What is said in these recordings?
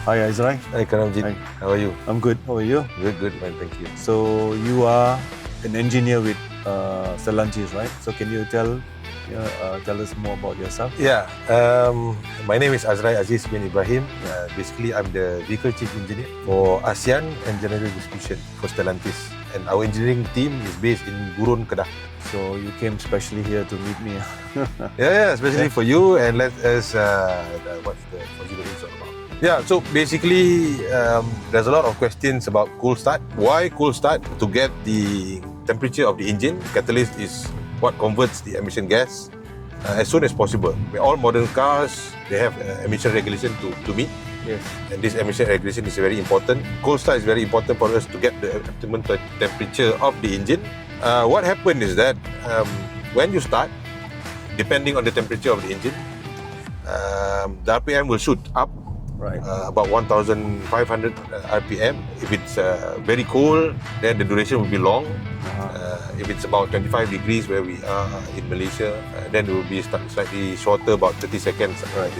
Hi Adzrai. Hi Karamjit, Hi. how are you? I'm good. How are you? Good man, thank you. So you are an engineer with Stellantis, right? So can you tell us more about yourself? Yeah, my name is Adzrai Aziz bin Ibrahim. Basically, I'm the vehicle chief engineer for ASEAN and General Distribution for Stellantis. And our engineering team is based in Gurun, Kedah. So you came specially here to meet me. Yeah, especially for you, and let us, what's the Peugeot all about? Yeah, so basically, there's a lot of questions about cold start. Why cold start? To get the temperature of the engine. Catalyst is what converts the emission gas as soon as possible. All modern cars, they have emission regulation to meet. Yes. And this emission regulation is very important. Cold start is very important for us to get the optimum temperature of the engine. What happened is that when you start, depending on the temperature of the engine, the RPM will shoot up. Right. About 1,500 RPM. If it's very cold, then the duration will be long. If it's about 25 degrees where we are in Malaysia, then it will be slightly shorter, about 30 seconds. Right.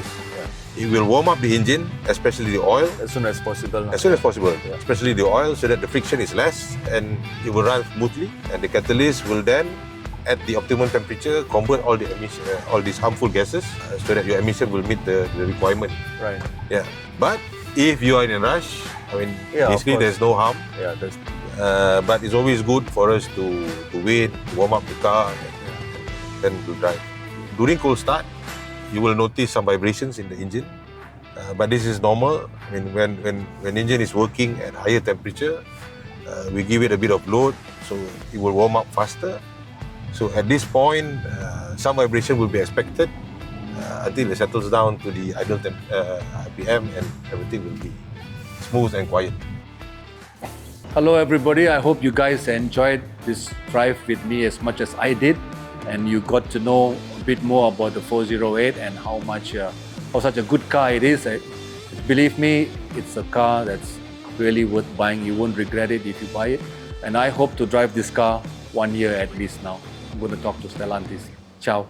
It will warm up the engine, especially the oil. As soon as possible. As soon as possible, Yeah. especially the oil, so that the friction is less and it will run smoothly. And the catalyst will then, at the optimum temperature, convert all the emission, all these harmful gases, so that your emission will meet the requirement. Right. Yeah. But if you are in a rush, I mean, Yeah, basically there's no harm. Yeah, that's But it's always good for us to wait, to warm up the car, and then to drive. During cold start, you will notice some vibrations in the engine. But this is normal. I mean, when engine is working at higher temperature, we give it a bit of load, so it will warm up faster. So at this point, some vibration will be expected until it settles down to the idle RPM and everything will be smooth and quiet. Hello everybody, I hope you guys enjoyed this drive with me as much as I did, and you got to know a bit more about the 408 and how such a good car it is. Believe me, it's a car that's really worth buying. You won't regret it if you buy it, and I hope to drive this car 1 year at least now. I'm going to talk to Stellantis. Ciao.